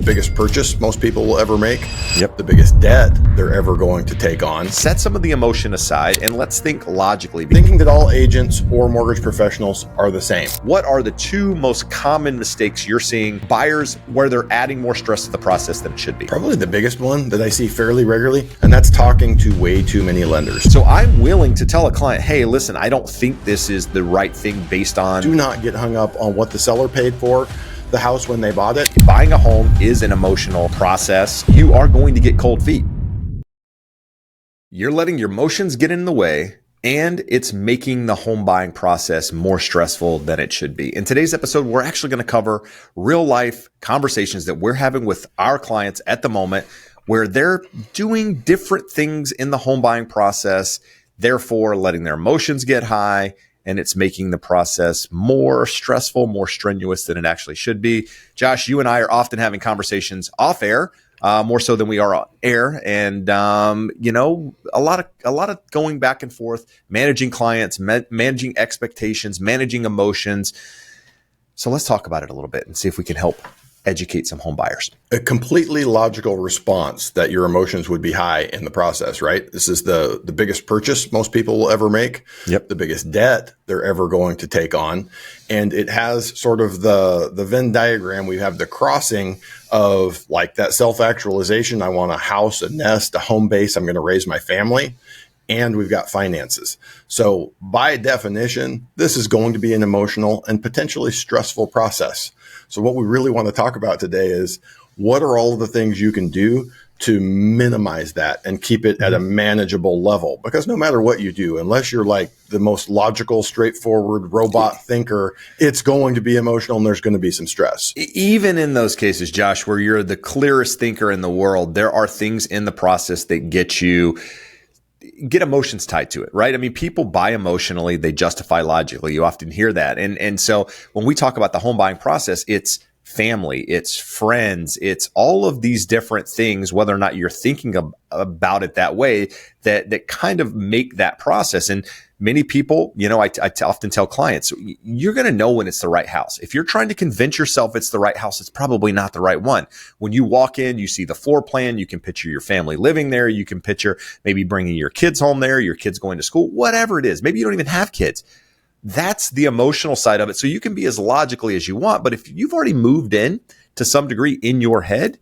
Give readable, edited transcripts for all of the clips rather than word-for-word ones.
biggest purchase most people will ever make. Yep. The biggest debt they're ever going to take on. Set some of the emotion aside and let's think logically. Thinking that all agents or mortgage professionals are the same. What are the two most common mistakes you're seeing buyers where they're adding more stress to the process than it should be? Probably the biggest one that I see fairly regularly, and that's talking to way too many lenders. So I'm willing to tell a client, hey, listen, I don't think this is the right thing based on... Do not get hung up on what the seller paid for the house when they bought it. Buying a home is an emotional process. You are going to get cold feet. You're letting your emotions get in the way, and it's making the home buying process more stressful than it should be. In today's episode, we're actually going to cover real life conversations that we're having with our clients at the moment where they're doing different things in the home buying process, therefore letting their emotions get high, and it's making the process more stressful, more strenuous than it actually should be. Josh, you and I are often having conversations off air, more so than we are on air. And, a lot of going back and forth, managing clients, managing expectations, managing emotions. So let's talk about it a little bit and see if we can help educate some home buyers. A completely logical response that your emotions would be high in the process, right? This is the biggest purchase most people will ever make. Yep. The biggest debt they're ever going to take on. And it has sort of the Venn diagram. We have the crossing of like that self-actualization. I want a house, a nest, a home base. I'm going to raise my family. And we've got finances. So by definition, this is going to be an emotional and potentially stressful process. So what we really want to talk about today is what are all of the things you can do to minimize that and keep it at a manageable level? Because no matter what you do, unless you're like the most logical, straightforward robot thinker, it's going to be emotional and there's going to be some stress. Even in those cases, Josh, where you're the clearest thinker in the world, there are things in the process that get emotions tied to it, right? I mean, people buy emotionally, they justify logically. You often hear that. And so when we talk about the home buying process, it's family, it's friends, it's all of these different things, whether or not you're thinking about it that way, that kind of make that process. And many people, I often tell clients, you're going to know when it's the right house. If you're trying to convince yourself it's the right house, it's probably not the right one. When you walk in, you see the floor plan, you can picture your family living there. You can picture maybe bringing your kids home there, your kids going to school, whatever it is. Maybe you don't even have kids. That's the emotional side of it. So you can be as logically as you want, but if you've already moved in to some degree in your head,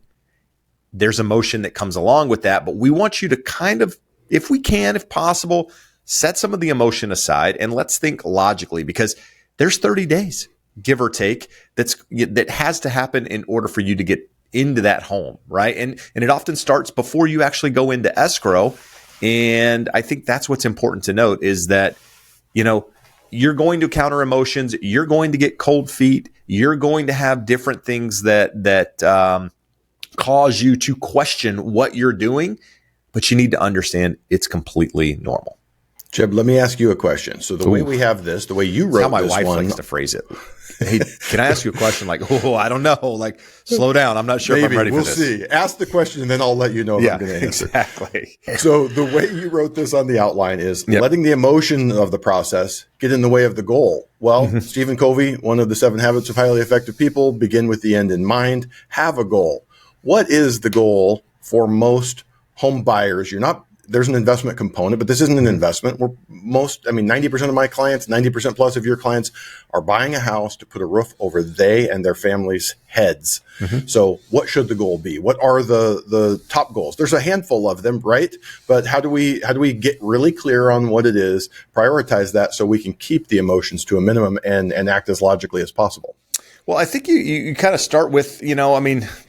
there's emotion that comes along with that. But we want you to kind of, if we can, if possible, set some of the emotion aside and let's think logically, because there's 30 days, give or take, that has to happen in order for you to get into that home, right? And it often starts before you actually go into escrow. And I think that's what's important to note is that, you're going to counter emotions. You're going to get cold feet. You're going to have different things that cause you to question what you're doing, but you need to understand it's completely normal. Jeb, let me ask you a question. So the way we have this, the way you wrote this one. That's how my wife likes to phrase it. Hey, can I ask you a question? Like, I don't know. Like, slow down. I'm not sure if I'm ready for this. We'll see. Ask the question and then I'll let you know if I'm going to answer. Exactly. So the way you wrote this on the outline is letting the emotion of the process get in the way of the goal. Well, Stephen Covey, one of the 7 habits of highly effective people, begin with the end in mind, have a goal. What is the goal for most home buyers? There's an investment component, but this isn't an investment. 90% of my clients, 90% plus of your clients are buying a house to put a roof over they and their families' heads. So what should the goal be? What are the top goals? There's a handful of them, right? But how do we get really clear on what it is, prioritize that so we can keep the emotions to a minimum and act as logically as possible? Well, I think you kind of start with,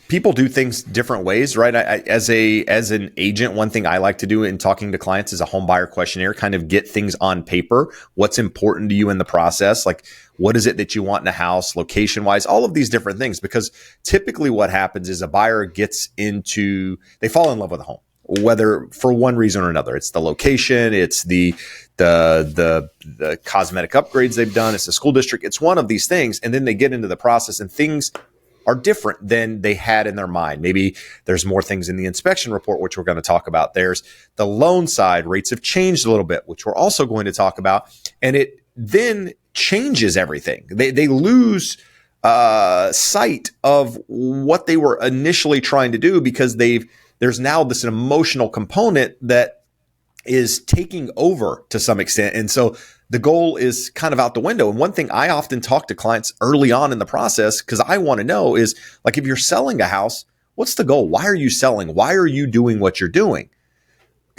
people do things different ways, right? As an agent, one thing I like to do in talking to clients is a home buyer questionnaire, kind of get things on paper. What's important to you in the process? Like, what is it that you want in a house, location wise, all of these different things, because typically what happens is a buyer they fall in love with a home, whether for one reason or another. It's the location, it's the cosmetic upgrades they've done, it's the school district, it's one of these things. And then they get into the process and things are different than they had in their mind. Maybe there's more things in the inspection report, which we're going to talk about. There's the loan side, rates have changed a little bit, which we're also going to talk about. And it then changes everything. They lose sight of what they were initially trying to do, because there's now this emotional component that is taking over to some extent. And so the goal is kind of out the window. And one thing I often talk to clients early on in the process, because I want to know, is like, if you're selling a house, what's the goal? Why are you selling? Why are you doing what you're doing?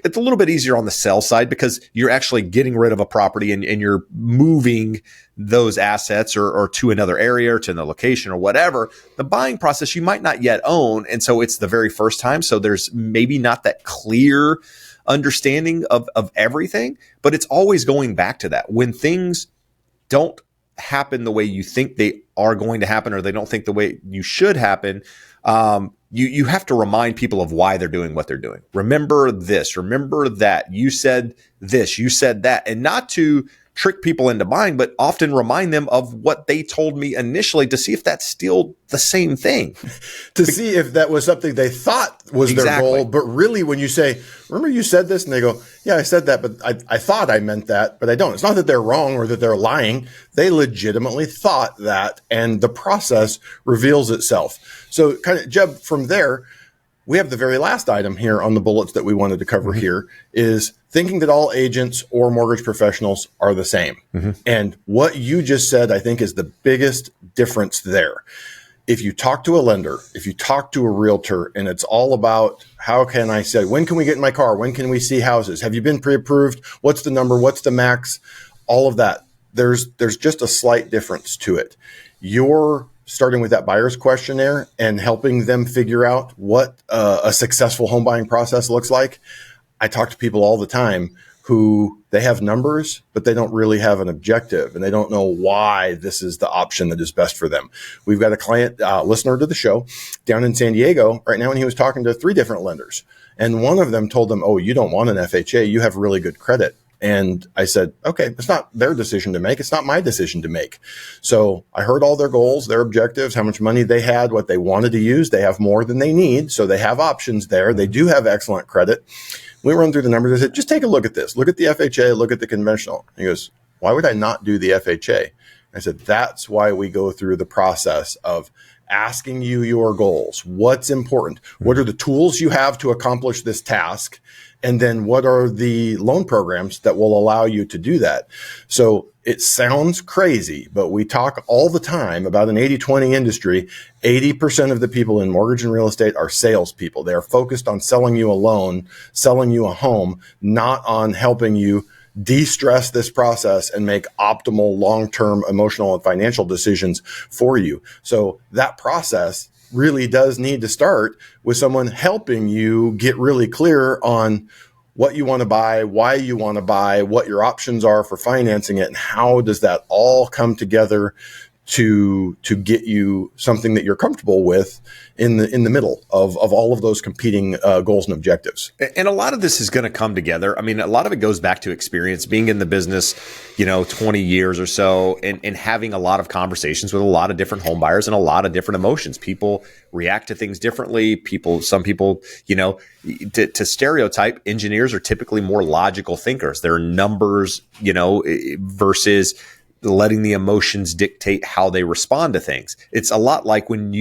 It's a little bit easier on the sell side because you're actually getting rid of a property and you're moving those assets or to another area or to another location or whatever. The buying process you might not yet own. And so it's the very first time. So there's maybe not that clear understanding of everything, but it's always going back to that. When things don't happen the way you think they are going to happen, or they don't think the way you should happen, you have to remind people of why they're doing what they're doing. Remember this, remember that, you said this, you said that, and not to trick people into buying, but often remind them of what they told me initially to see if that's still the same thing. To see if that was something they thought was their goal. But really, when you say, remember you said this, and they go, yeah, I said that, but I thought I meant that, but I don't. It's not that they're wrong or that they're lying. They legitimately thought that, and the process reveals itself. So kind of, Jeb, from there, we have the very last item here on the bullets that we wanted to cover here is thinking that all agents or mortgage professionals are the same. And what you just said, I think, is the biggest difference there. If you talk to a lender, if you talk to a realtor, and it's all about, how can I say, when can we get in my car? When can we see houses? Have you been pre-approved? What's the number? What's the max? All of that. There's just a slight difference to it. You're starting with that buyer's questionnaire and helping them figure out what a successful home buying process looks like. I talk to people all the time who they have numbers, but they don't really have an objective, and they don't know why this is the option that is best for them. We've got a client, listener to the show down in San Diego right now, and he was talking to 3 different lenders. And one of them told them, oh, you don't want an FHA. You have really good credit. And I said, okay, it's not their decision to make. It's not my decision to make. So I heard all their goals, their objectives, how much money they had, what they wanted to use. They have more than they need. So they have options there. They do have excellent credit. We run through the numbers. I said, just take a look at this. Look at the FHA, look at the conventional. He goes, why would I not do the FHA? I said, that's why we go through the process of asking you your goals. What's important? What are the tools you have to accomplish this task? And then what are the loan programs that will allow you to do that? So it sounds crazy, but we talk all the time about an 80-20 industry. 80% of the people in mortgage and real estate are salespeople. They are focused on selling you a loan, selling you a home, not on helping you de-stress this process and make optimal long-term emotional and financial decisions for you. So that process really does need to start with someone helping you get really clear on what you want to buy, why you want to buy, what your options are for financing it, and how does that all come together to get you something that you're comfortable with in the middle of all of those competing goals and objectives. And a lot of this is going to come together. I mean, a lot of it goes back to experience, being in the business, 20 years or so, and having a lot of conversations with a lot of different home buyers and a lot of different emotions. People react to things differently. Some people, to stereotype, engineers are typically more logical thinkers. They're numbers, versus letting the emotions dictate how they respond to things. It's a lot like when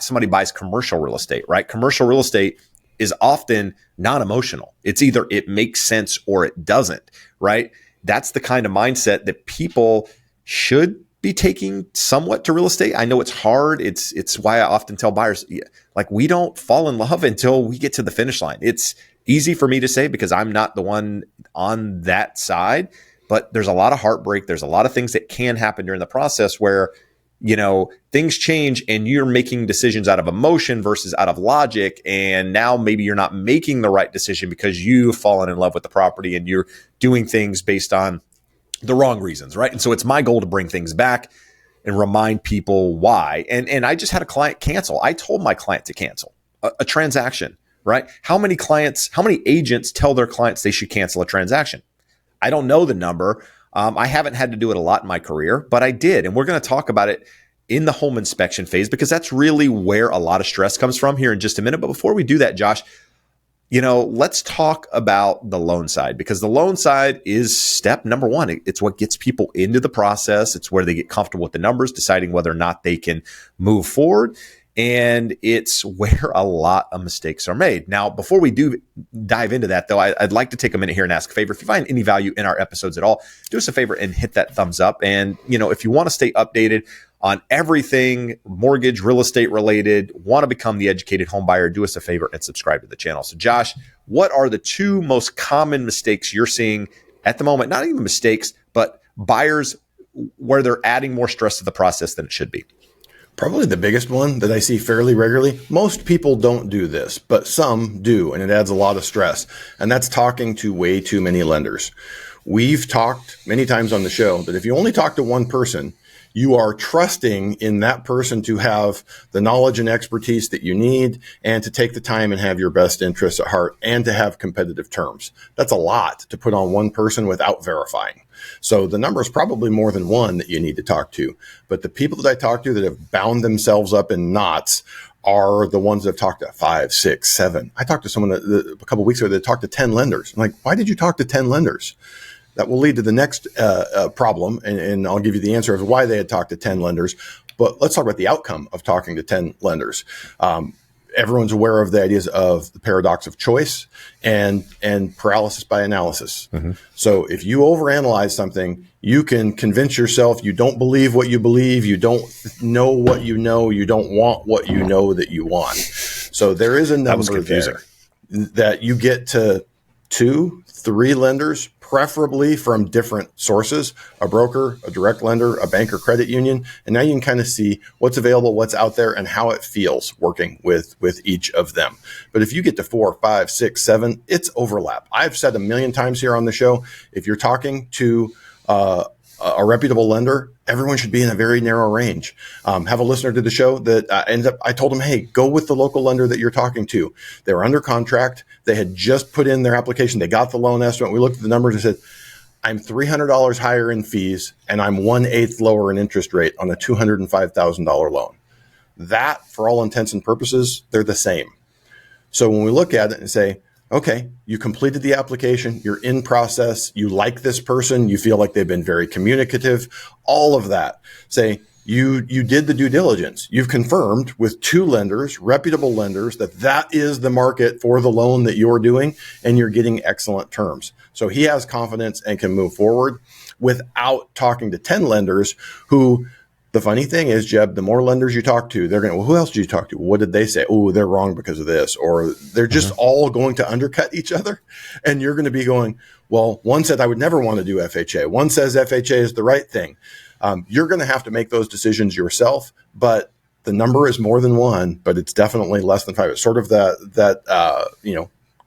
somebody buys commercial real estate, right? Commercial real estate is often non-emotional. It's either it makes sense or it doesn't, right? That's the kind of mindset that people should be taking somewhat to real estate. I know it's hard. It's why I often tell buyers, we don't fall in love until we get to the finish line. It's easy for me to say because I'm not the one on that side. But there's a lot of heartbreak. There's a lot of things that can happen during the process where, things change and you're making decisions out of emotion versus out of logic. And now maybe you're not making the right decision because you've fallen in love with the property and you're doing things based on the wrong reasons, right? And so it's my goal to bring things back and remind people why. And I just had a client cancel. I told my client to cancel a transaction, right? How many agents tell their clients they should cancel a transaction? I don't know the number. I haven't had to do it a lot in my career, but I did. And we're going to talk about it in the home inspection phase because that's really where a lot of stress comes from here in just a minute. But before we do that, Josh, let's talk about the loan side, because the loan side is step number one. It's what gets people into the process. It's where they get comfortable with the numbers, deciding whether or not they can move forward. And it's where a lot of mistakes are made. Now, before we do dive into that, though, I'd like to take a minute here and ask a favor. If you find any value in our episodes at all, do us a favor and hit that thumbs up. And, if you want to stay updated on everything mortgage, real estate related, want to become the educated home buyer, do us a favor and subscribe to the channel. So, Josh, what are the two most common mistakes you're seeing at the moment? Not even mistakes, but buyers where they're adding more stress to the process than it should be. Probably the biggest one that I see fairly regularly. Most people don't do this, but some do, and it adds a lot of stress. And that's talking to way too many lenders. We've talked many times on the show that if you only talk to one person, you are trusting in that person to have the knowledge and expertise that you need and to take the time and have your best interests at heart and to have competitive terms. That's a lot to put on one person without verifying. So the number is probably more than one that you need to talk to. But the people that I talk to that have bound themselves up in knots are the ones that have talked to 5, 6, 7. I talked to someone a couple of weeks ago that talked to 10 lenders. I'm like, why did you talk to 10 lenders? That will lead to the next problem, and I'll give you the answer of why they had talked to 10 lenders. But let's talk about the outcome of talking to 10 lenders. Everyone's aware of the ideas of the paradox of choice and paralysis by analysis. Mm-hmm. So if you overanalyze something, you can convince yourself you don't believe what you believe, you don't know what you know, you don't want what you know that you want. So there is a number there that you get to 2, 3 lenders, preferably from different sources, a broker, a direct lender, a bank or credit union. And now you can kind of see what's available, what's out there, and how it feels working with each of them. But if you get to 4, 5, 6, 7, it's overlap. I've said a million times here on the show, if you're talking to a reputable lender, everyone should be in a very narrow range. Have a listener to the show that I told him, hey, go with the local lender that you're talking to. They were under contract. They had just put in their application. They got the loan estimate. We looked at the numbers and said, I'm $300 higher in fees and I'm 1/8 lower in interest rate on a $205,000 loan. That, for all intents and purposes, they're the same. So when we look at it and say, okay, you completed the application, you're in process, you like this person, you feel like they've been very communicative, all of that. Say, you did the due diligence. You've confirmed with 2 lenders, reputable lenders, that is the market for the loan that you're doing, and you're getting excellent terms. So he has confidence and can move forward without talking to 10 lenders who, the funny thing is, Jeb, the more lenders you talk to, they're going, well, who else did you talk to? What did they say? Oh, they're wrong because of this. Or they're just all going to undercut each other. And you're going to be going, well, one said I would never want to do FHA. One says FHA is the right thing. You're going to have to make those decisions yourself. But the number is more than one, but it's definitely less than 5. It's sort of that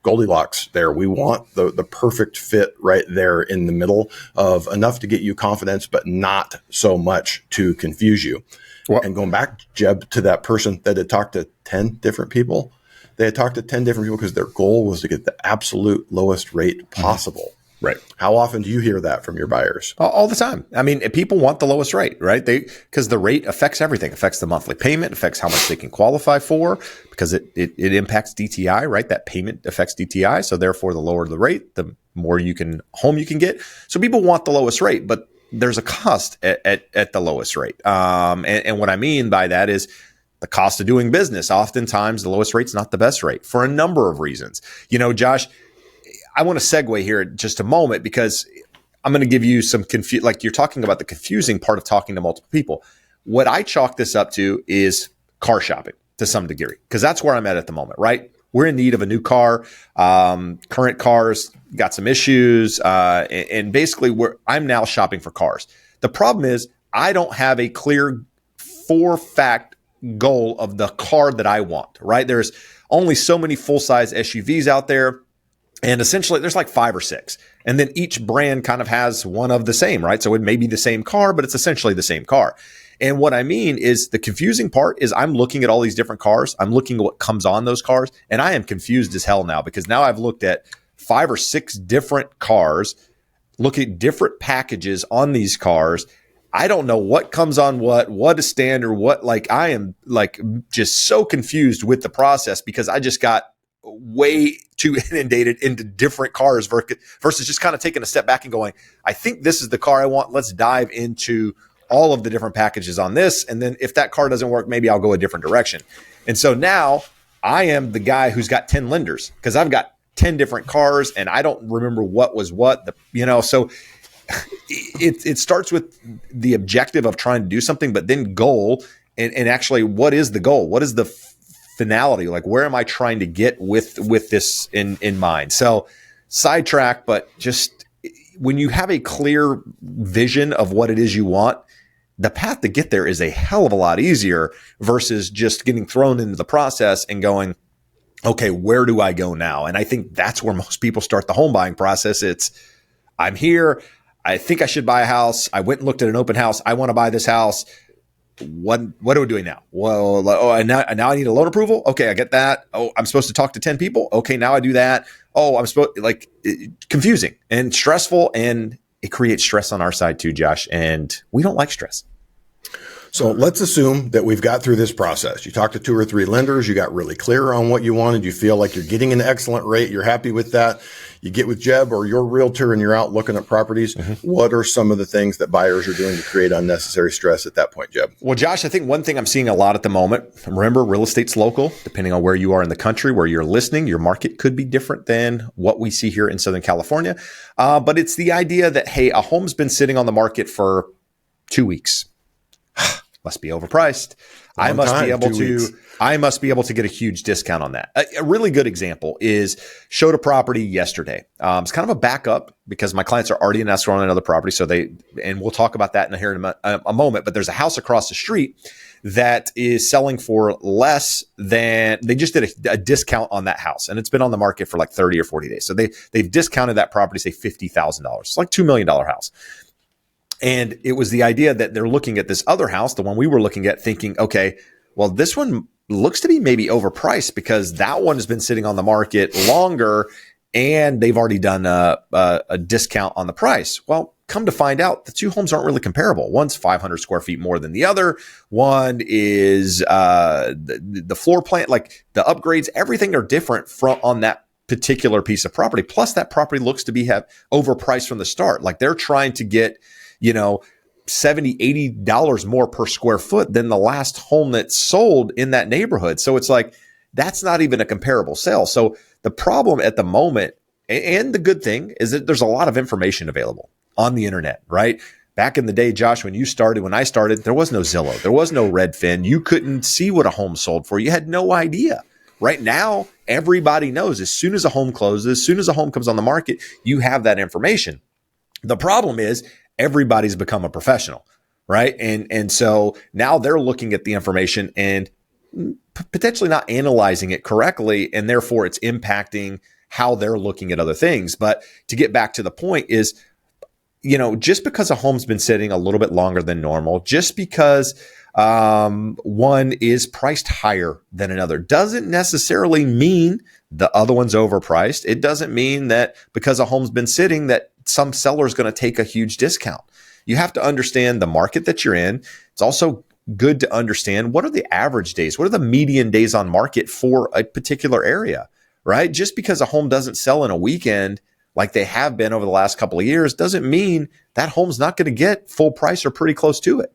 Goldilocks there. We want the perfect fit right there in the middle of enough to get you confidence, but not so much to confuse you. Well, and going back, Jeb, to that person that had talked to 10 different people, they had talked to 10 different people because their goal was to get the absolute lowest rate possible. Right. How often do you hear that from your buyers? All the time. I mean, people want the lowest rate, right? Because the rate affects everything. It affects the monthly payment, affects how much they can qualify for, because it impacts DTI, right? That payment affects DTI. So therefore, the lower the rate, the more home you can get. So people want the lowest rate, but there's a cost at the lowest rate. And what I mean by that is the cost of doing business. Oftentimes, the lowest rate's not the best rate for a number of reasons. Josh, I want to segue here in just a moment because I'm going to give you some like you're talking about the confusing part of talking to multiple people. What I chalk this up to is car shopping to some degree, because that's where I'm at the moment, right? We're in need of a new car. Current cars got some issues. And basically I'm now shopping for cars. The problem is I don't have a clear 4-fact goal of the car that I want, right? There's only so many full-size SUVs out there. And essentially, there's like 5 or 6. And then each brand kind of has one of the same, right? So it may be the same car, but it's essentially the same car. And what I mean is the confusing part is I'm looking at all these different cars. I'm looking at what comes on those cars. And I am confused as hell now because now I've looked at 5 or 6 different cars, look at different packages on these cars. I don't know what comes on what is standard, I am like just so confused with the process because I just got way too inundated into different cars versus just kind of taking a step back and going, I think this is the car I want. Let's dive into all of the different packages on this. And then if that car doesn't work, maybe I'll go a different direction. And so now I am the guy who's got 10 lenders because I've got 10 different cars and I don't remember what was what, so it starts with the objective of trying to do something, but then goal and actually what is the goal? What is the finality? Like, where am I trying to get with this in mind? So sidetrack, but just when you have a clear vision of what it is you want, the path to get there is a hell of a lot easier versus just getting thrown into the process and going, okay, where do I go now? And I think that's where most people start the home buying process. It's, I'm here. I think I should buy a house. I went and looked at an open house. I want to buy this house. What are we doing now? Well, and now I need a loan approval. Okay, I get that. Oh, I'm supposed to talk to 10 people. Okay, now I do that. Oh, I'm supposed confusing and stressful, and it creates stress on our side too, Josh. And we don't like stress. So let's assume that we've got through this process. You talked to 2 or 3 lenders. You got really clear on what you wanted. You feel like you're getting an excellent rate. You're happy with that. You get with Jeb or your realtor and you're out looking at properties. Mm-hmm. What are some of the things that buyers are doing to create unnecessary stress at that point, Jeb? Well, Josh, I think one thing I'm seeing a lot at the moment, remember, real estate's local. Depending on where you are in the country, where you're listening, your market could be different than what we see here in Southern California. But it's the idea that, hey, a home's been sitting on the market for 2 weeks. Must be overpriced. I must be able to get a huge discount on that. A really good example is showed a property yesterday. It's kind of a backup because my clients are already in escrow on another property. And we'll talk about that in a moment, but there's a house across the street that is selling for less than, they just did a discount on that house. And it's been on the market for like 30 or 40 days. So they've discounted that property, say $50,000. It's like $2 million house. And it was the idea that they're looking at this other house, the one we were looking at, thinking, okay, well, this one looks to be maybe overpriced because that one has been sitting on the market longer and they've already done a discount on the price. Well, come to find out, the 2 homes aren't really comparable. One's 500 square feet more than the other. One is the floor plan, like the upgrades, everything are different on that particular piece of property. Plus, that property looks to be overpriced from the start. Like they're trying to get $70, $80 more per square foot than the last home that sold in that neighborhood. So it's like, that's not even a comparable sale. So the problem at the moment, and the good thing, is that there's a lot of information available on the internet, right? Back in the day, Josh, when I started, there was no Zillow. There was no Redfin. You couldn't see what a home sold for. You had no idea. Right now, everybody knows as soon as a home closes, as soon as a home comes on the market, you have that information. The problem is, everybody's become a professional, right? And so now they're looking at the information and potentially not analyzing it correctly, and therefore it's impacting how they're looking at other things. But to get back to the point is, just because a home's been sitting a little bit longer than normal, just because one is priced higher than another, doesn't necessarily mean the other one's overpriced. It doesn't mean that because a home's been sitting that some seller is going to take a huge discount. You have to understand the market that you're in. It's also good to understand what are the average days, what are the median days on market for a particular area, right? Just because a home doesn't sell in a weekend like they have been over the last couple of years doesn't mean that home's not going to get full price or pretty close to it.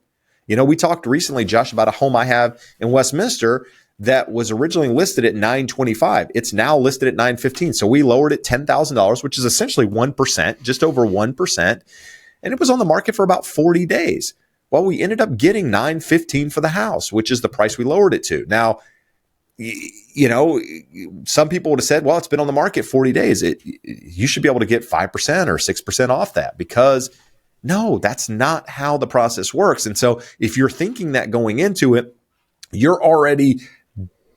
We talked recently, Josh, about a home I have in Westminster that was originally listed at $925. It's now listed at $915. So we lowered it $10,000, which is essentially 1%, just over 1%. And it was on the market for about 40 days. Well, we ended up getting $915 for the house, which is the price we lowered it to. Now, some people would have said, well, it's been on the market 40 days. You should be able to get 5% or 6% off that, because no, that's not how the process works. And so if you're thinking that going into it, you're already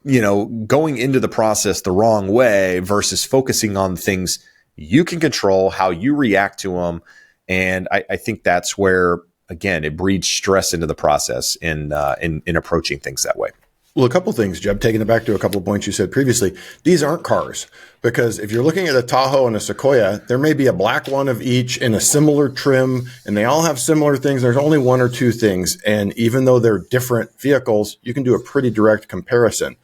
going into the process the wrong way versus focusing on things you can control, how you react to them. And I think that's where, again, it breeds stress into the process in approaching things that way. Well, a couple of things, Jeb, taking it back to a couple of points you said previously. These aren't cars, because if you're looking at a Tahoe and a Sequoia, there may be a black one of each in a similar trim, and they all have similar things. There's only 1 or 2 things. And even though they're different vehicles, you can do a pretty direct comparison.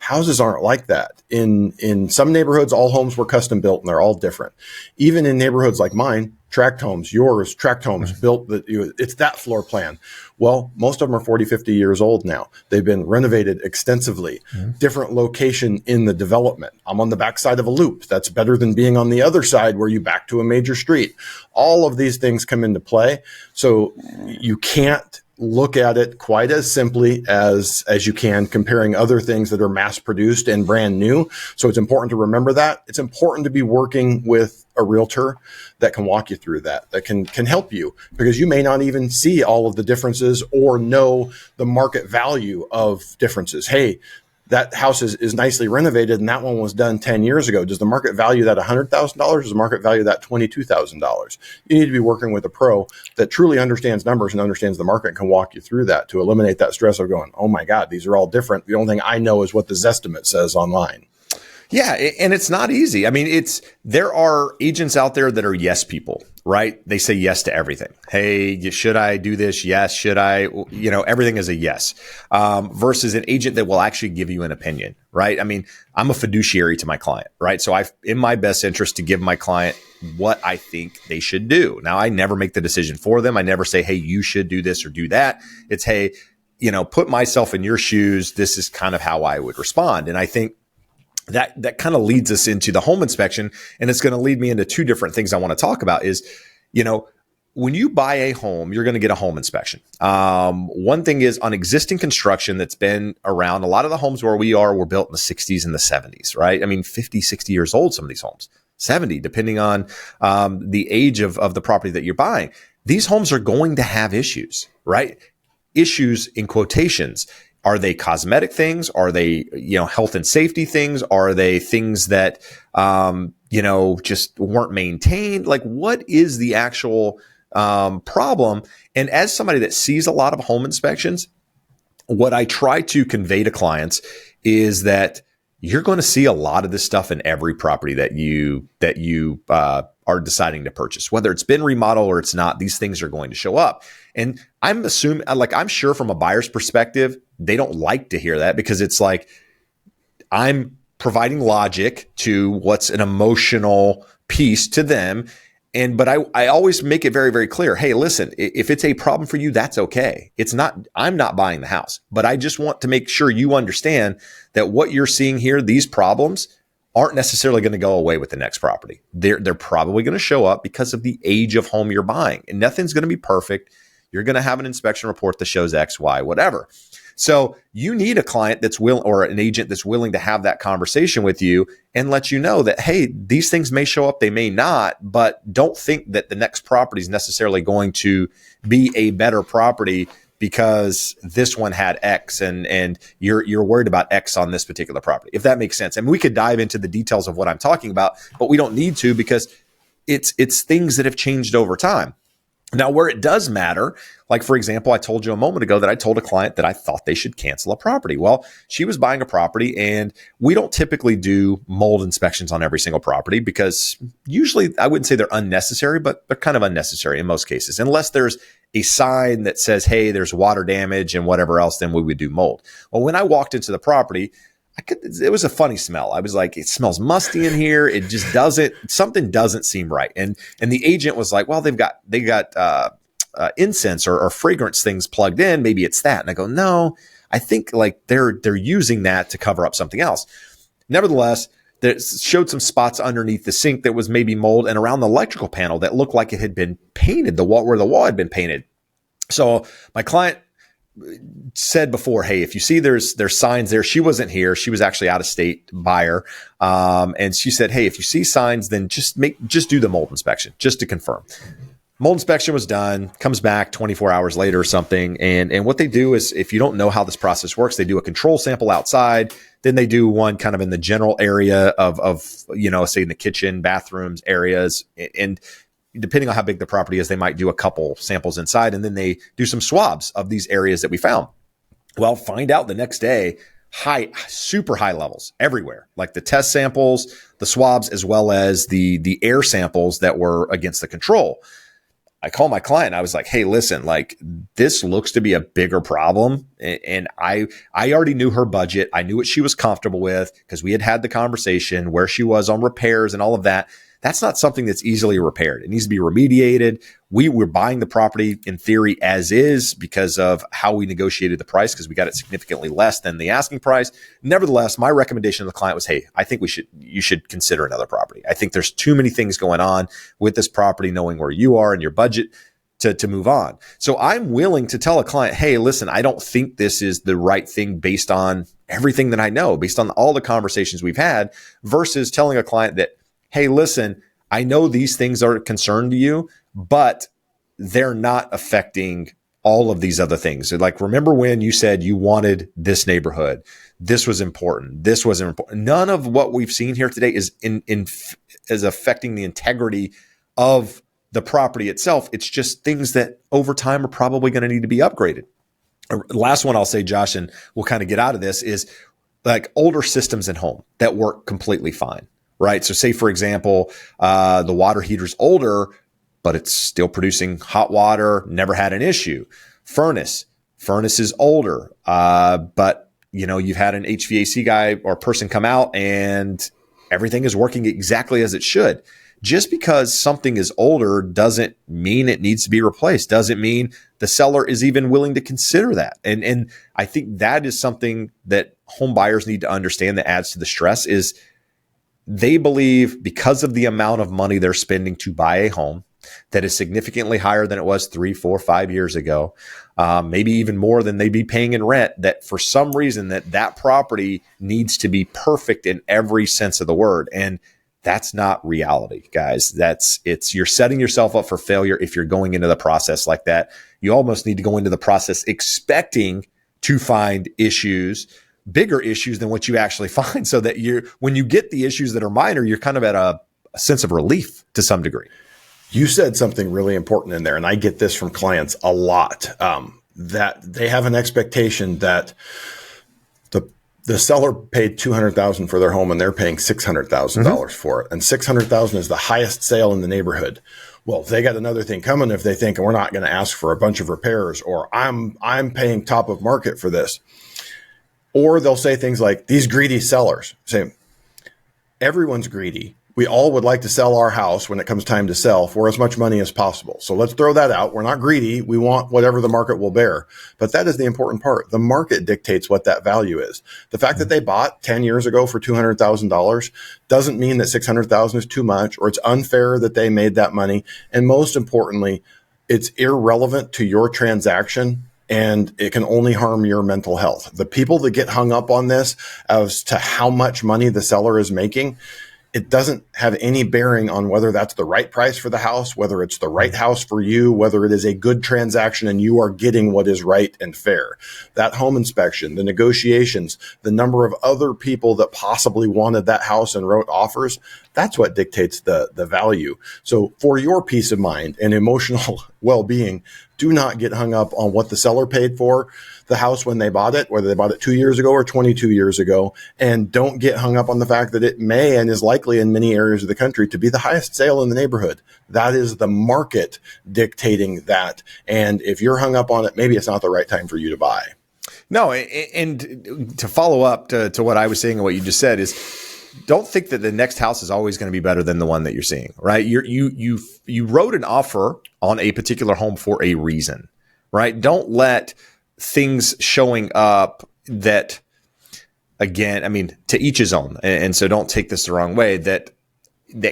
Houses aren't like that. In some neighborhoods, all homes were custom built and they're all different. Even in neighborhoods like mine, tract homes, yours, tract homes built that it's that floor plan. Well, most of them are 40, 50 years old now. They've been renovated extensively. Different location in the development. I'm on the backside of a loop. That's better than being on the other side where you back to a major street. All of these things come into play. So you can't look at it quite as simply as you can comparing other things that are mass produced and brand new. So it's important to remember that. It's important to be working with a realtor that can walk you through that can help you, because you may not even see all of the differences or know the market value of differences. Hey, that house is nicely renovated and that one was done 10 years ago. Does the market value that $100,000? Does the market value that $22,000? You need to be working with a pro that truly understands numbers and understands the market and can walk you through that to eliminate that stress of going, oh my God, these are all different. The only thing I know is what the Zestimate says online. Yeah, and it's not easy. I mean, there are agents out there that are yes people, right? They say yes to everything. Hey, should I do this? Yes. Should I? Everything is a yes. Versus an agent that will actually give you an opinion, right? I mean, I'm a fiduciary to my client, right? So in my best interest to give my client what I think they should do. Now, I never make the decision for them. I never say, hey, you should do this or do that. It's, hey, put myself in your shoes. This is kind of how I would respond. And I think that kind of leads us into the home inspection. And it's going to lead me into two different things I want to talk about is, when you buy a home, you're going to get a home inspection. One thing is on existing construction that's been around. A lot of the homes where we are were built in the 60s and the 70s, right? I mean, 50, 60 years old, some of these homes, 70, depending on the age of the property that you're buying. These homes are going to have issues, right? Issues in quotations. Are they cosmetic things? Are they, health and safety things? Are they things that, just weren't maintained? Like, what is the actual problem? And as somebody that sees a lot of home inspections, what I try to convey to clients is that you're going to see a lot of this stuff in every property that you are deciding to purchase, whether it's been remodeled or it's not. These things are going to show up. And I'm sure from a buyer's perspective, they don't like to hear that, because it's like I'm providing logic to what's an emotional piece to them. But I always make it very, very clear. Hey, listen, if it's a problem for you, that's okay. I'm not buying the house, but I just want to make sure you understand that what you're seeing here, these problems aren't necessarily going to go away with the next property. They're probably going to show up because of the age of home you're buying, and nothing's going to be perfect. You're going to have an inspection report that shows X, Y, whatever. So you need a client that's or an agent that's willing to have that conversation with you and let you know that, hey, these things may show up, they may not, but don't think that the next property is necessarily going to be a better property because this one had X and you're worried about X on this particular property, if that makes sense. And we could dive into the details of what I'm talking about, but we don't need to, because it's things that have changed over time. Now, where it does matter, like, for example, I told you a moment ago that I told a client that I thought they should cancel a property. Well, she was buying a property, and we don't typically do mold inspections on every single property, because usually I wouldn't say they're unnecessary, but they're kind of unnecessary in most cases, unless there's a sign that says, hey, there's water damage and whatever else, then we would do mold. Well, when I walked into the property, it was a funny smell. I was like, it smells musty in here. It just something doesn't seem right. And the agent was like, well, they got incense or fragrance things plugged in. Maybe it's that. And I go, no, I think like they're using that to cover up something else. Nevertheless, there showed some spots underneath the sink that was maybe mold, and around the electrical panel that looked like it had been painted, where the wall had been painted. So my client said before, hey, if you see there's signs there, she wasn't here. She was actually out of state buyer. And she said, hey, if you see signs, then just do the mold inspection just to confirm. Mold inspection was done, comes back 24 hours later or something. And what they do is, if you don't know how this process works, they do a control sample outside. Then they do one kind of in the general area of say in the kitchen, bathrooms, areas. And depending on how big the property is, they might do a couple samples inside, and then they do some swabs of these areas that we found. Well, find out the next day, super high levels everywhere, like the test samples, the swabs, as well as the air samples that were against the control. I called my client. I was like, hey, listen, like this looks to be a bigger problem. And I already knew her budget. I knew what she was comfortable with because we had the conversation where she was on repairs and all of that. That's not something that's easily repaired. It needs to be remediated. We were buying the property in theory as is because of how we negotiated the price, because we got it significantly less than the asking price. Nevertheless, my recommendation to the client was, hey, I think you should consider another property. I think there's too many things going on with this property, knowing where you are and your budget to move on. So I'm willing to tell a client, hey, listen, I don't think this is the right thing based on everything that I know, based on all the conversations we've had, versus telling a client that, hey, listen, I know these things are a concern to you, but they're not affecting all of these other things. Like, remember when you said you wanted this neighborhood? This was important. This wasn't important. None of what we've seen here today is is affecting the integrity of the property itself. It's just things that over time are probably going to need to be upgraded. Last one I'll say, Josh, and we'll kind of get out of this, is like older systems at home that work completely fine. Right. So say, for example, the water heater's older, but it's still producing hot water, never had an issue. Furnace is older, but you've had an HVAC guy or person come out and everything is working exactly as it should. Just because something is older doesn't mean it needs to be replaced. Doesn't mean the seller is even willing to consider that. And I think that is something that home buyers need to understand that adds to the stress is they believe because of the amount of money they're spending to buy a home that is significantly higher than it was 3, 4, 5 years ago, maybe even more than they'd be paying in rent, that for some reason that property needs to be perfect in every sense of the word. And that's not reality, guys. You're setting yourself up for failure if you're going into the process like that. You almost need to go into the process expecting to find bigger issues than what you actually find, so that when you get the issues that are minor, you're kind of at a sense of relief to some degree. You said something really important in there, and I get this from clients a lot, that they have an expectation that the seller paid $200,000 for their home and they're paying $600,000 for it. And $600,000 is the highest sale in the neighborhood. Well, they got another thing coming if they think we're not going to ask for a bunch of repairs, or I'm paying top of market for this. Or they'll say things like, these greedy sellers. Say, everyone's greedy. We all would like to sell our house when it comes time to sell for as much money as possible. So let's throw that out. We're not greedy. We want whatever the market will bear. But that is the important part. The market dictates what that value is. The fact that they bought 10 years ago for $200,000 doesn't mean that $600,000 is too much, or it's unfair that they made that money. And most importantly, it's irrelevant to your transaction, and it can only harm your mental health. The people that get hung up on this as to how much money the seller is making, it doesn't have any bearing on whether that's the right price for the house, whether it's the right house for you, whether it is a good transaction and you are getting what is right and fair. That home inspection, the negotiations, the number of other people that possibly wanted that house and wrote offers, that's what dictates the value. So for your peace of mind and emotional well-being, do not get hung up on what the seller paid for the house when they bought it, whether they bought it 2 years ago or 22 years ago. And don't get hung up on the fact that it may and is likely in many areas of the country to be the highest sale in the neighborhood. That is the market dictating that. And if you're hung up on it, maybe it's not the right time for you to buy. No, and to follow up to what I was saying and what you just said is, don't think that the next house is always going to be better than the one that you're seeing, right? You wrote an offer on a particular home for a reason, right? Don't let things showing up that, again, I mean, to each his own. And so don't take this the wrong way, that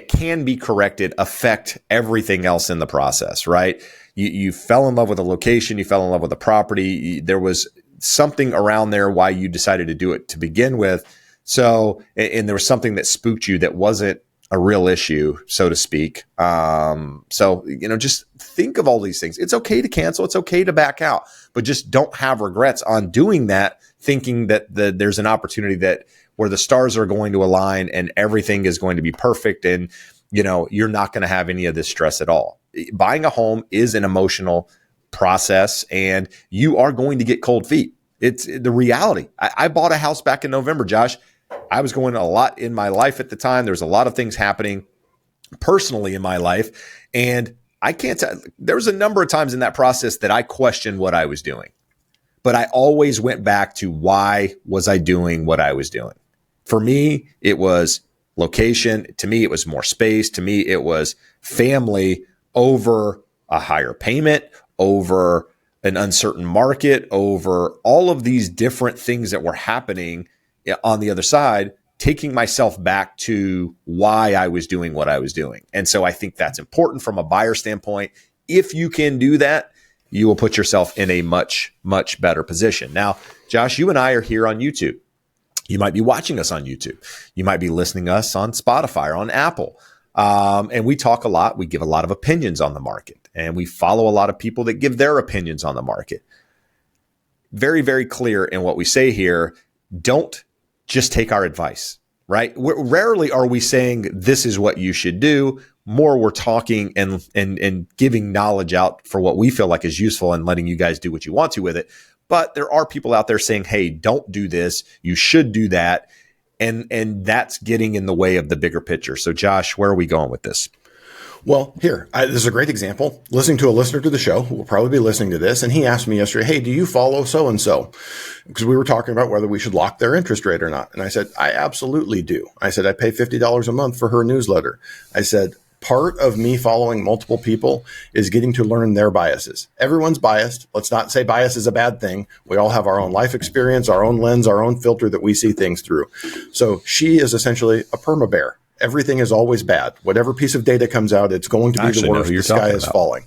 can be corrected affect everything else in the process, right? You fell in love with a location, you fell in love with a property. There was something around there why you decided to do it to begin with. So, and there was something that spooked you that wasn't a real issue, so to speak. So, just think of all these things. It's okay to cancel. It's okay to back out, but just don't have regrets on doing that, thinking that there's an opportunity where the stars are going to align and everything is going to be perfect. And, you're not going to have any of this stress at all. Buying a home is an emotional process, and you are going to get cold feet. It's the reality. I bought a house back in November, Josh. I was going a lot in my life at the time. There was a lot of things happening personally in my life, and I can't tell. There was a number of times in that process that I questioned what I was doing, but I always went back to why was I doing what I was doing? For me, it was location. To me, it was more space. To me, it was family over a higher payment, over an uncertain market, over all of these different things that were happening on the other side, taking myself back to why I was doing what I was doing. And so I think that's important from a buyer standpoint. If you can do that, you will put yourself in a much, much better position. Now, Josh, you and I are here on YouTube. You might be watching us on YouTube. You might be listening to us on Spotify or on Apple. And we talk a lot. We give a lot of opinions on the market, and we follow a lot of people that give their opinions on the market. Very, very clear in what we say here. Don't just take our advice, right? Rarely are we saying this is what you should do. More we're talking and giving knowledge out for what we feel like is useful and letting you guys do what you want to with it. But there are people out there saying, hey, don't do this. You should do that. And that's getting in the way of the bigger picture. So Josh, where are we going with this? Well, here, this is a great example. Listening to a listener to the show who will probably be listening to this, and he asked me yesterday, hey, do you follow so-and-so? Because we were talking about whether we should lock their interest rate or not. And I said, I absolutely do. I said, I pay $50 a month for her newsletter. I said, part of me following multiple people is getting to learn their biases. Everyone's biased. Let's not say bias is a bad thing. We all have our own life experience, our own lens, our own filter that we see things through. So she is essentially a perma-bear. Everything is always bad. Whatever piece of data comes out, it's going to be the worst. The sky is falling.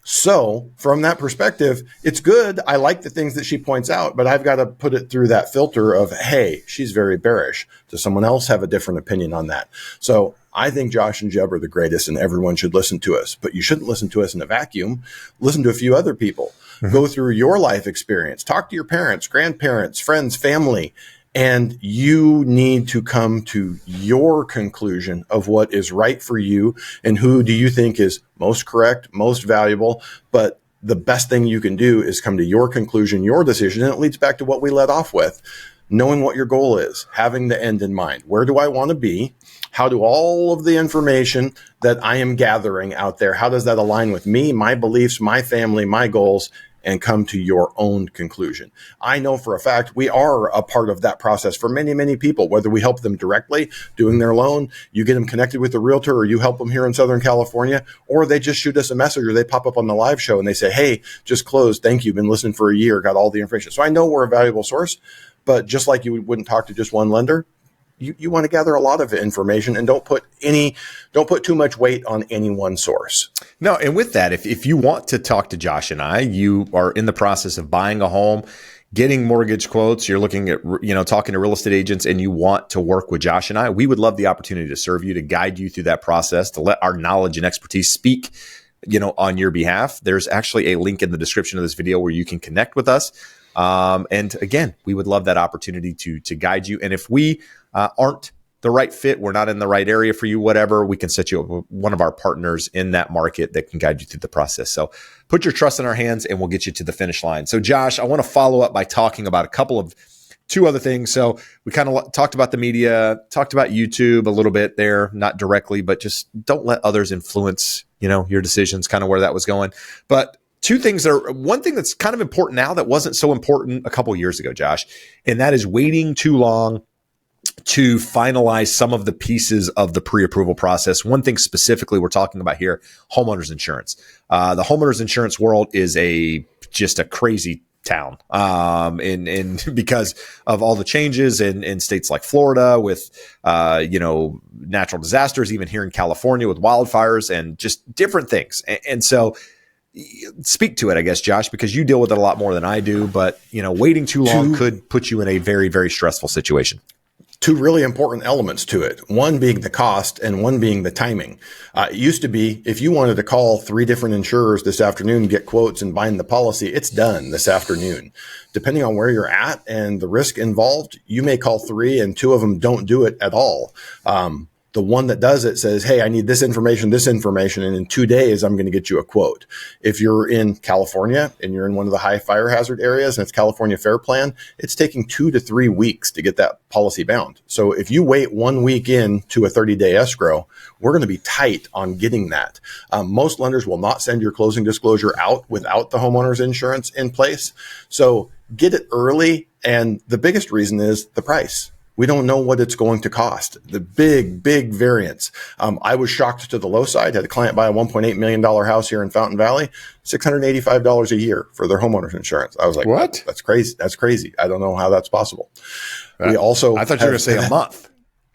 So from that perspective, it's good. I like the things that she points out, but I've got to put it through that filter of, hey, she's very bearish. Does someone else have a different opinion on that? So I think Josh and Jeb are the greatest and everyone should listen to us, but you shouldn't listen to us in a vacuum. Listen to a few other people. Mm-hmm. Go through your life experience. Talk to your parents, grandparents, friends, family. And you need to come to your conclusion of what is right for you and who do you think is most correct, most valuable. But the best thing you can do is come to your conclusion, your decision. And it leads back to what we led off with, knowing what your goal is, having the end in mind. Where do I want to be? How do all of the information that I am gathering out there, how does that align with me, my beliefs, my family, my goals? And come to your own conclusion. I know for a fact we are a part of that process for many, many people, whether we help them directly doing their loan, you get them connected with a realtor, or you help them here in Southern California, or they just shoot us a message or they pop up on the live show and they say, hey, just closed. Thank you. Been listening for a year, got all the information. So I know we're a valuable source, but just like you wouldn't talk to just one lender, you want to gather a lot of information and don't put too much weight on any one source. No, and with that, if you want to talk to Josh and I, you are in the process of buying a home, getting mortgage quotes, you're looking at, talking to real estate agents, and you want to work with Josh and I, we would love the opportunity to serve you, to guide you through that process, to let our knowledge and expertise speak, on your behalf. There's actually a link in the description of this video where you can connect with us. And again, we would love that opportunity to guide you. And if we aren't the right fit, we're not in the right area for you, whatever, we can set you up with one of our partners in that market that can guide you through the process. So put your trust in our hands and we'll get you to the finish line. So Josh, I want to follow up by talking about two other things. So we kind of talked about the media, talked about YouTube a little bit there, not directly, but just don't let others influence, your decisions, kind of where that was going. But two things one thing that's kind of important now that wasn't so important a couple of years ago, Josh, and that is waiting too long to finalize some of the pieces of the pre-approval process. One thing specifically we're talking about here, homeowners insurance. The homeowners insurance world is just a crazy town, in because of all the changes in states like Florida with, natural disasters, even here in California with wildfires and just different things. And so speak to it, I guess, Josh, because you deal with it a lot more than I do, but, waiting too long could put you in a very, very stressful situation. Two really important elements to it. One being the cost and one being the timing. It used to be if you wanted to call 3 different insurers this afternoon, get quotes and bind the policy, it's done this afternoon. Depending on where you're at and the risk involved, you may call 3 and 2 of them don't do it at all. The one that does it says, hey, I need this information, and in 2 days, I'm going to get you a quote. If you're in California and you're in one of the high fire hazard areas and it's California Fair Plan, it's taking 2 to 3 weeks to get that policy bound. So if you wait 1 week into a 30-day escrow, we're going to be tight on getting that. Most lenders will not send your closing disclosure out without the homeowner's insurance in place. So get it early. And the biggest reason is the price. We don't know what it's going to cost. The big variance. I was shocked to the low side. Had a client buy a $1.8 million house here in Fountain Valley, $685 a year for their homeowner's insurance. I was like, what? That's crazy. That's crazy. I don't know how that's possible. We also, I thought you were going to say a month.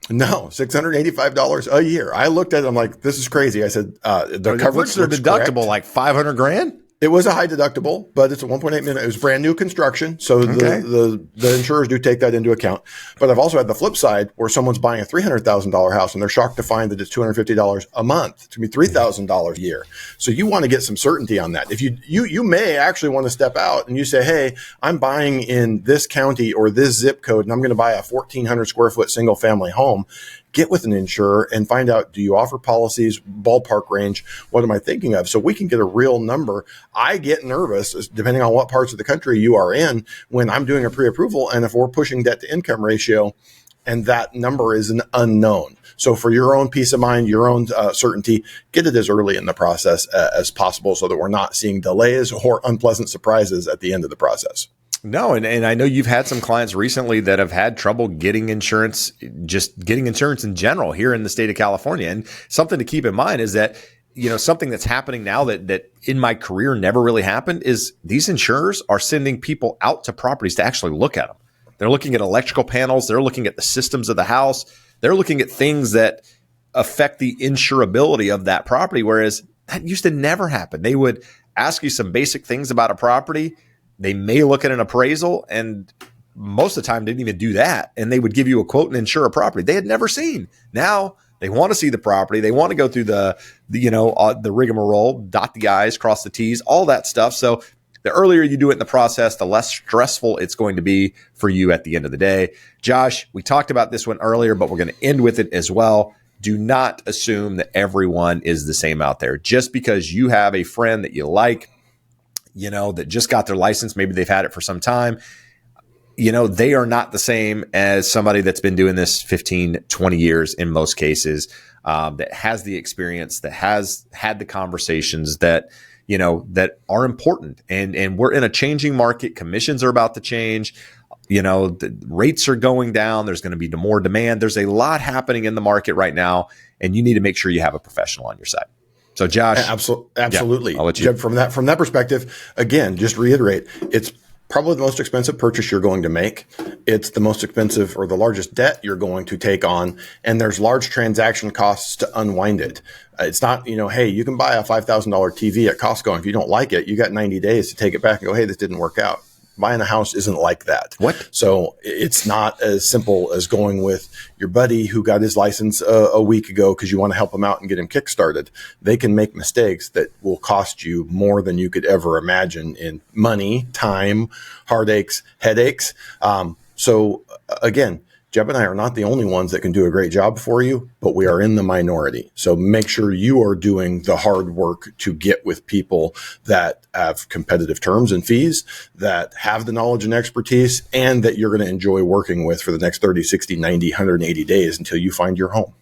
No, $685 a year. I looked at it. I'm like, this is crazy. I said, the coverage are deductible correct. like $500,000. It was a high deductible, but it's a 1.8 million. It was brand new construction. So the insurers do take that into account. But I've also had the flip side where someone's buying a $300,000 house and they're shocked to find that it's $250 a month. It's going to be $3,000 a year. So you want to get some certainty on that. If you may actually want to step out and you say, hey, I'm buying in this county or this zip code and I'm going to buy a 1,400 square foot single family home. Get with an insurer and find out, do you offer policies, ballpark range? What am I thinking of? So we can get a real number. I get nervous, depending on what parts of the country you are in, when I'm doing a pre-approval. And if we're pushing debt to income ratio and that number is an unknown. So for your own peace of mind, your own certainty, get it as early in the process as possible so that we're not seeing delays or unpleasant surprises at the end of the process. No, and I know you've had some clients recently that have had trouble getting insurance, just getting insurance in general here in the state of California. And something to keep in mind is that, something that's happening now that in my career never really happened is these insurers are sending people out to properties to actually look at them. They're looking at electrical panels. They're looking at the systems of the house. They're looking at things that affect the insurability of that property, whereas that used to never happen. They would ask you some basic things about a property. They may look at an appraisal, and most of the time didn't even do that. And they would give you a quote and insure a property they had never seen. Now they want to see the property. They want to go through the rigmarole, dot the I's, cross the T's, all that stuff. So the earlier you do it in the process, the less stressful it's going to be for you at the end of the day. Josh, we talked about this one earlier, but we're going to end with it as well. Do not assume that everyone is the same out there. Just because you have a friend that you like, that just got their license, maybe they've had it for some time, they are not the same as somebody that's been doing this 15, 20 years in most cases, that has the experience, that has had the conversations that are important. And we're in a changing market. Commissions are about to change. The rates are going down. There's going to be more demand. There's a lot happening in the market right now, and you need to make sure you have a professional on your side. So Josh, absolutely. Yeah, I'll let you. Jeb, from that perspective, again, just reiterate, it's probably the most expensive purchase you're going to make. It's the most expensive or the largest debt you're going to take on, and there's large transaction costs to unwind it. It's not, hey, you can buy a $5,000 TV at Costco, and if you don't like it, you got 90 days to take it back and go, hey, this didn't work out. Buying a house isn't like that. What? So it's not as simple as going with your buddy who got his license a week ago because you want to help him out and get him kickstarted. They can make mistakes that will cost you more than you could ever imagine in money, time, heartaches, headaches. So again, Jeb and I are not the only ones that can do a great job for you, but we are in the minority. So make sure you are doing the hard work to get with people that have competitive terms and fees, that have the knowledge and expertise, and that you're going to enjoy working with for the next 30, 60, 90, 180 days until you find your home.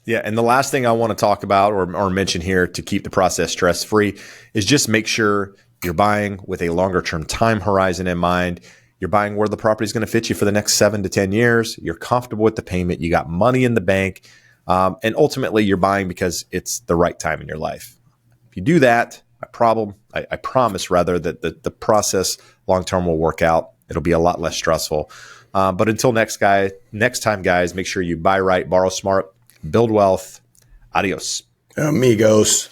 Yeah. And the last thing I want to talk about or mention here to keep the process stress-free is just make sure you're buying with a longer-term time horizon in mind. You're buying where the property is going to fit you for the next 7 to 10 years. You're comfortable with the payment. You got money in the bank. And ultimately, you're buying because it's the right time in your life. If you do that, I promise that the process long-term will work out. It'll be a lot less stressful. But until next time, guys, make sure you buy right, borrow smart, build wealth. Adios. Amigos.